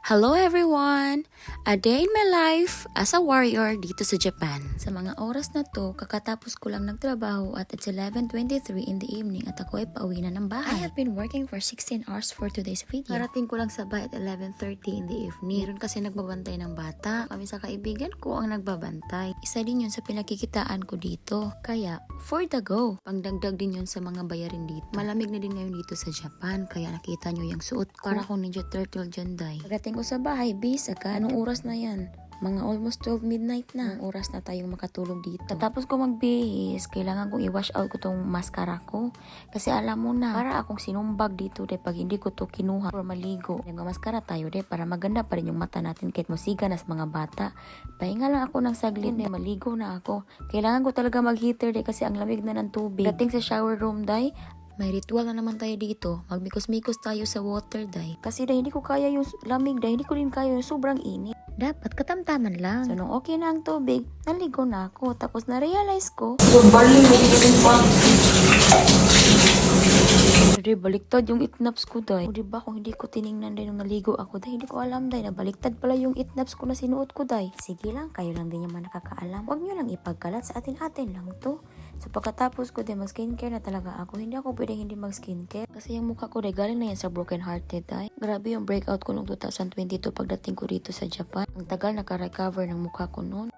Hello everyone! A day in my life as a warrior dito sa Japan. Sa mga oras na to, kakatapos ko lang nagtrabaho at it's 11:23 in the evening at ako ay pauwi na ng bahay. I have been working for 16 hours for today's video. Parating ko lang sa bahay at 11:30 in the evening. Meron kasi nagbabantay ng bata. Kami sa kaibigan ko ang nagbabantay. Isa din yun sa pinagkikitaan ko dito. Kaya, for the go. Pangdagdag din yun sa mga bayarin dito. Malamig na din ngayon dito sa Japan. Kaya nakita nyo yung suot ko. Para akong Ninja Turtle dyan, day. Pagdating ko sa bahay, bis agad. Anong oras na yan? Mga almost 12 midnight na. Anong oras na tayong makatulog dito. Tapos ko magbihis, kailangan kong i-wash out ko tong mascara ko. Kasi alam mo na, para akong sinumbag dito de pag hindi ko to kinuha or maligo. Nagmamaskara tayo de para maganda pa rin yung mata natin kahit musiga na sa mga bata. Pahinga lang ako ng saglit de, maligo na ako. Kailangan ko talaga mag-heater de kasi ang lamig na ng tubig. Dating sa shower room, day, may ritual na naman tayo dito. Magmikos-mikos tayo sa water, day. Kasi day, hindi ko kaya yung lamig, day. Hindi ko din kaya yung sobrang init. Dapat katamtaman lang. So, nung okay na ang tubig, naligo na ako. Tapos, na-realize ko, baliktad yung itnaps ko, day. O, diba, kung hindi ko tiningnan day nung naligo ako, day, hindi ko alam, day, na baliktad pala yung itnaps ko na sinuot ko, day. Sige lang, kayo lang din yung mga nakakaalam. Huwag nyo lang ipagkalat, sa atin-atin lang to. So, pagkatapos ko, day, mag-skincare na talaga ako. Hindi ako pwedeng hindi mag-skincare. Kasi yung mukha ko, day, galing na yan sa broken hearted, day. Grabe yung breakout ko noong 2022 pagdating ko dito sa Japan. Ang tagal naka-recover ng mukha ko noon.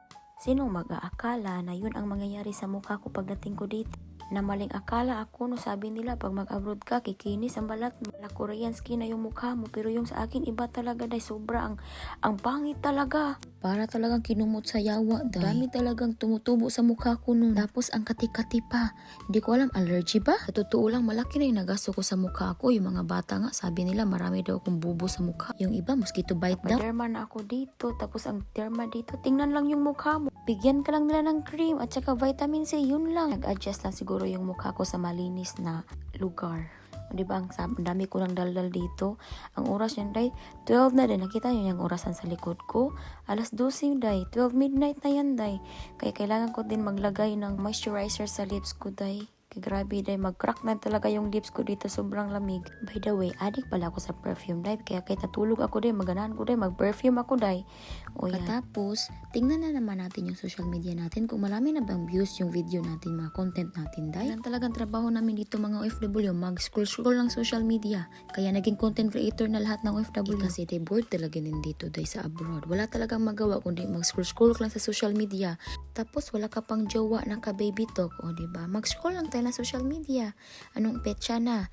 Sinong mag-aakala na yun ang mangyayari sa mukha ko pagdating ko dito? Na maling akala ako no, sabi nila pag mag-abroad ka, kikinis ang balat mo. Na Korean skin na yung mukha mo. Pero yung sa akin, iba talaga, day. Sobra ang pangit talaga. Para talagang kinumot sa yawa, day. Dami talagang tumutubo sa mukha ko nun. Tapos ang kati-kati pa. Hindi ko alam, allergy ba? Sa totoo lang, malaki na yung nagasto ko sa mukha ko. Yung mga bata nga, sabi nila marami daw akong bubo sa mukha. Yung iba, mosquito bite daw. May derma na ako dito. Tapos ang derma dito, tingnan lang yung mukha mo. Bigyan ka lang nila ng cream at saka vitamin C, yun lang. Nag-adjust lang siguro yung mukha ko sa malinis na lugar. Diba, ang dami ko ng daldal dito. Ang oras yan, day, 12 na din. Nakita nyo yung orasan sa likod ko. Alas 12, day. 12 midnight na yan, day. Kaya kailangan ko din maglagay ng moisturizer sa lips ko, day. Kaya grabe, day. Mag-crack na talaga yung lips ko dito. Sobrang lamig. By the way, addict pala ako sa perfume, day. Kaya kahit natulog ako, day, maganahan ko, day. Mag-perfume ako, day. O yan. Katapos, tingnan na naman natin yung social media natin. Kung marami na bang views yung video natin, mga content natin, day. Yan talagang trabaho namin dito, mga OFW. Mag-scroll lang social media. Kaya naging content creator na lahat ng OFW. Kasi day, bored talaga din dito, day, sa abroad. Wala talagang magawa kundi mag-scroll lang sa social media. Tapos wala ka pang jowa na ka-baby talk. O diba? Mag-scroll lang tayo na social media. Anong petsa na?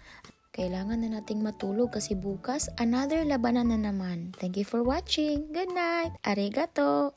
Kailangan na nating matulog kasi bukas another labanan na naman. Thank you for watching. Good night. Arigato.